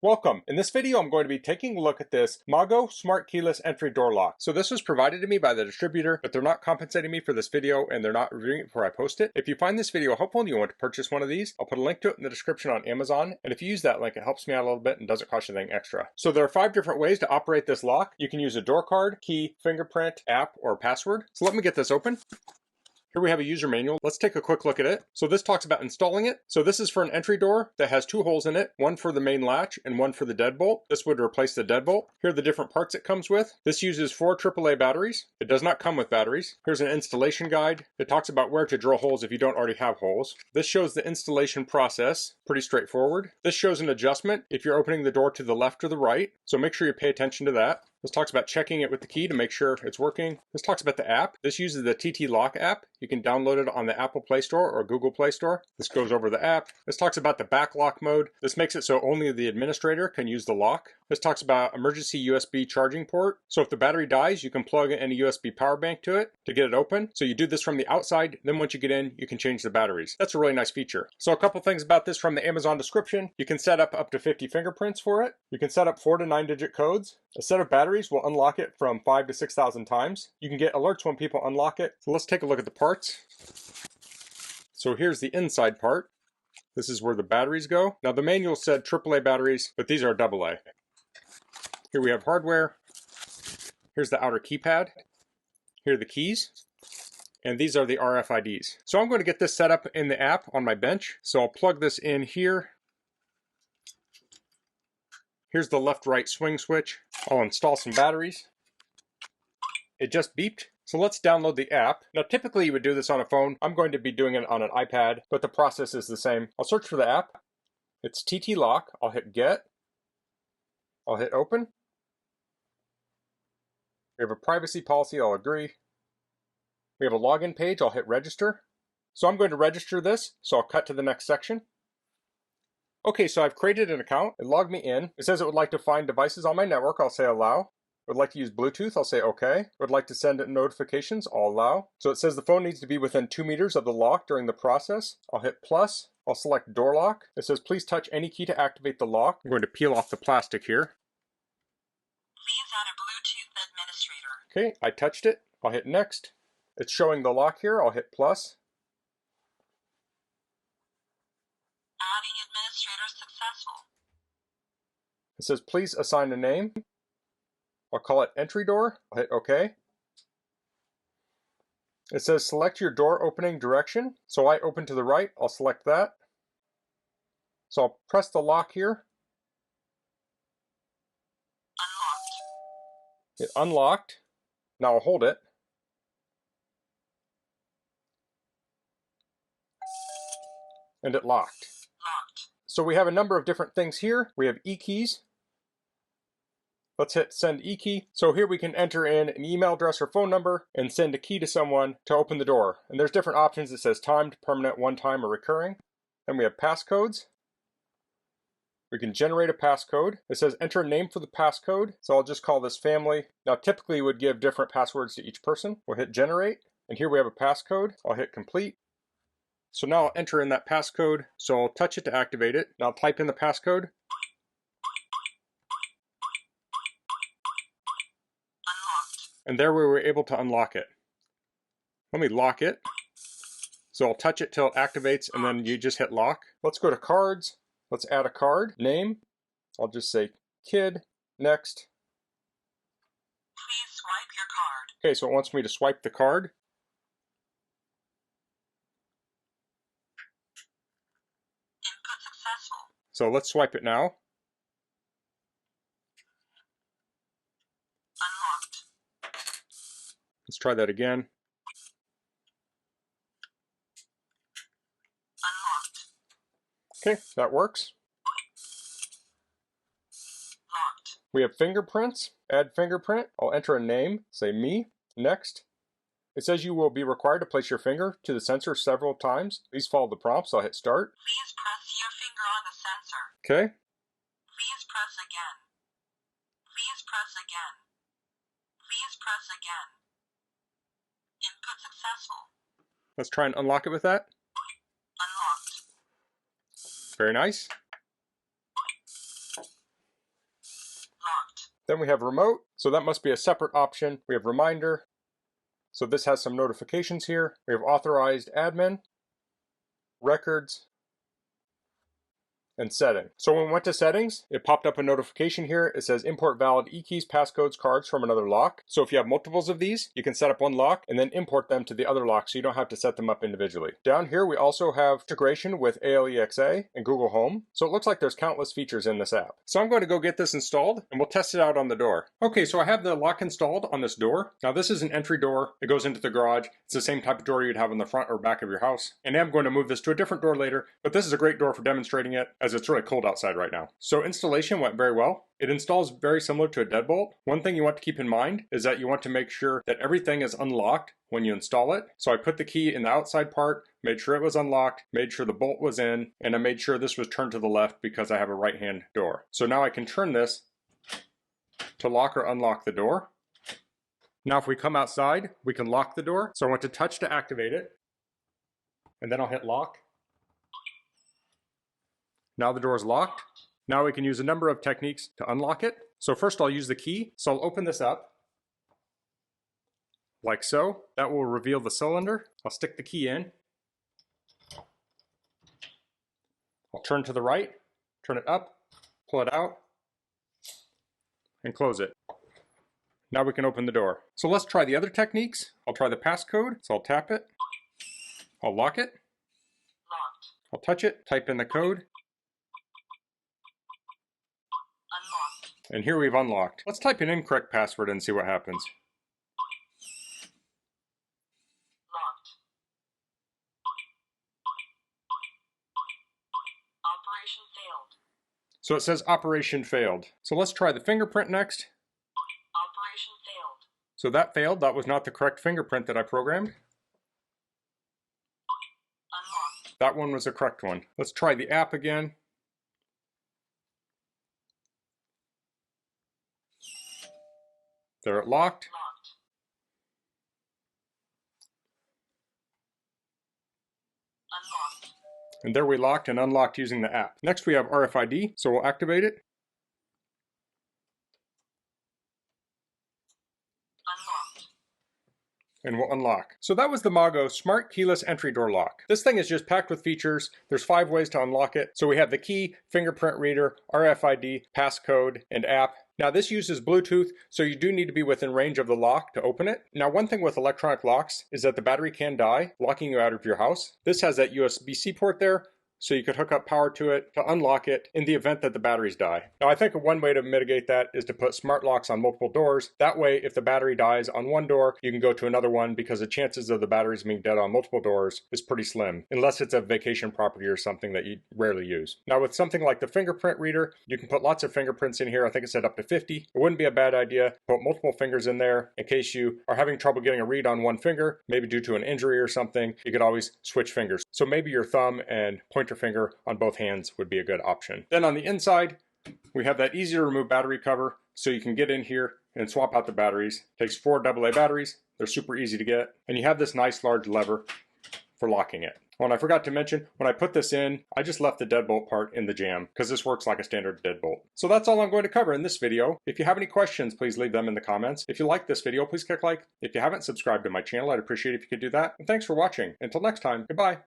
Welcome. In this video, I'm going to be taking a look at this MAGHO Smart Keyless Entry Door Lock. So this was provided to me by the distributor, but they're not compensating me for this video and they're not reviewing it before I post it. If you find this video helpful and you want to purchase one of these, I'll put a link to it in the description on Amazon. And if you use that link, it helps me out a little bit and doesn't cost you anything extra. So there are 5 different ways to operate this lock. You can use a door card, key, fingerprint, app, or password. So let me get this open. Here we have a user manual. Let's take a quick look at it. So this talks about installing it. So this is for an entry door that has 2 holes in it, one for the main latch and one for the deadbolt. This would replace the deadbolt. Here are the different parts it comes with. This uses 4 AAA batteries. It does not come with batteries. Here's an installation guide. It talks about where to drill holes if you don't already have holes. This shows the installation process. Pretty straightforward. This shows an adjustment if you're opening the door to the left or the right. So make sure you pay attention to that. This talks about checking it with the key to make sure it's working. This talks about the app. This uses the TTLock app. You can download it on the Apple Play Store or Google Play Store. This goes over the app. This talks about the back lock mode. This makes it so only the administrator can use the lock. This talks about emergency USB charging port. So if the battery dies, you can plug in a USB power bank to it to get it open. So you do this from the outside. Then once you get in, you can change the batteries. That's a really nice feature. So a couple things about this from the Amazon description. You can set up to 50 fingerprints for it. You can set up 4 to 9 digit codes. A set of batteries will unlock it from 5 to 6,000 times. You can get alerts when people unlock it. So let's take a look at the parts. So here's the inside part. This is where the batteries go. Now the manual said AAA batteries, but these are AA. Here we have hardware. Here's the outer keypad. Here are the keys. And these are the RFIDs. So I'm going to get this set up in the app on my bench. So I'll plug this in here. Here's the left-right swing switch. I'll install some batteries. It just beeped. So let's download the app. Now typically you would do this on a phone. I'm going to be doing it on an iPad, but the process is the same. I'll search for the app. It's TTLock. I'll hit get. I'll hit open. We have a privacy policy. I'll agree. We have a login page. I'll hit register. So I'm going to register this. So I'll cut to the next section. Okay, so I've created an account. It logged me in. It says it would like to find devices on my network. I'll say allow. Would like to use Bluetooth. I'll say okay. Would like to send notifications. I'll allow. So it says the phone needs to be within 2 meters of the lock during the process. I'll hit plus. I'll select door lock. It says please touch any key to activate the lock. I'm going to peel off the plastic here. Please add a Bluetooth administrator. Okay, I touched it. I'll hit next. It's showing the lock here. I'll hit plus. Adding administrator successful. It says please assign a name. I'll call it entry door. I'll hit OK. It says select your door opening direction. So I open to the right. I'll select that. So I'll press the lock here. Unlocked. It unlocked. Now I'll hold it. And it locked. So we have a number of different things here. We have e-keys. Let's hit send e-key. So here we can enter in an email address or phone number and send a key to someone to open the door. And there's different options. It says timed, permanent, one time, or recurring. Then we have passcodes. We can generate a passcode. It says enter a name for the passcode. So I'll just call this family. Now typically you would give different passwords to each person. We'll hit generate. And here we have a passcode. I'll hit complete. So now I'll enter in that passcode. So I'll touch it to activate it. Now I'll type in the passcode. And there we were able to unlock it. Let me lock it. So I'll touch it till it activates and then you just hit lock. Let's go to cards. Let's add a card. Name. I'll just say kid. Next. Please swipe your card. Okay, so it wants me to swipe the card. Input successful. So let's swipe it now. Let's try that again. Unlocked. Okay, that works. Locked. We have fingerprints. Add fingerprint. I'll enter a name. Say me. Next. It says you will be required to place your finger to the sensor several times. Please follow the prompts. I'll hit start. Please press your finger on the sensor. Okay. Please press again. Please press again. Please press again. Input successful. Let's try and unlock it with that. Unlocked. Very nice. Then we have remote, so that must be a separate option. We have reminder, so this has some notifications here. We have authorized admin, records, and setting. So when we went to settings, it popped up a notification here. It says import valid e-keys, passcodes, cards from another lock. So if you have multiples of these, you can set up one lock and then import them to the other lock so you don't have to set them up individually. Down here, we also have integration with ALEXA and Google Home. So it looks like there's countless features in this app. So I'm going to go get this installed and we'll test it out on the door. Okay, so I have the lock installed on this door. Now this is an entry door. It goes into the garage. It's the same type of door you'd have on the front or back of your house. And I'm going to move this to a different door later, but this is a great door for demonstrating it as it's really cold outside right now. So installation went very well. It installs very similar to a deadbolt. One thing you want to keep in mind is that you want to make sure that everything is unlocked when you install it. So I put the key in the outside part, made sure it was unlocked, made sure the bolt was in, and I made sure this was turned to the left because I have a right-hand door. So now I can turn this to lock or unlock the door. Now if we come outside, we can lock the door. So I want to touch to activate it, and then I'll hit lock. Now the door is locked. Now we can use a number of techniques to unlock it. So first I'll use the key. So I'll open this up like so. That will reveal the cylinder. I'll stick the key in. I'll turn to the right, turn it up, pull it out, and close it. Now we can open the door. So let's try the other techniques. I'll try the passcode. So I'll tap it. I'll lock it. Locked. I'll touch it, type in the code. Unlocked. And here we've unlocked. Let's type an incorrect password and see what happens. Locked. Operation failed. So it says operation failed. So let's try the fingerprint next. Operation failed. So that failed. That was not the correct fingerprint that I programmed. Unlocked. That one was the correct one. Let's try the app again. There, it locked. Locked. Unlocked. And there we locked and unlocked using the app. Next we have RFID, so we'll activate it. Unlocked. And we'll unlock. So that was the MAGHO Smart Keyless Entry Door Lock. This thing is just packed with features. There's 5 ways to unlock it. So we have the key, fingerprint reader, RFID, passcode, and app. Now this uses Bluetooth, so you do need to be within range of the lock to open it. Now one thing with electronic locks is that the battery can die, locking you out of your house. This has that USB-C port there, so you could hook up power to it to unlock it in the event that the batteries die. Now I think one way to mitigate that is to put smart locks on multiple doors. That way if the battery dies on one door, you can go to another one because the chances of the batteries being dead on multiple doors is pretty slim, unless it's a vacation property or something that you rarely use. Now with something like the fingerprint reader, you can put lots of fingerprints in here. I think it said up to 50. It wouldn't be a bad idea to put multiple fingers in there in case you are having trouble getting a read on one finger, maybe due to an injury or something. You could always switch fingers. So maybe your thumb and pointer finger on both hands would be a good option. Then on the inside, we have that easy to remove battery cover, so you can get in here and swap out the batteries. It takes 4 AA batteries. They're super easy to get. And you have this nice large lever for locking it. Oh, and I forgot to mention, when I put this in, I just left the deadbolt part in the jamb because this works like a standard deadbolt. So that's all I'm going to cover in this video. If you have any questions, please leave them in the comments. If you like this video, please click like. If you haven't subscribed to my channel, I'd appreciate it if you could do that. And thanks for watching. Until next time, goodbye.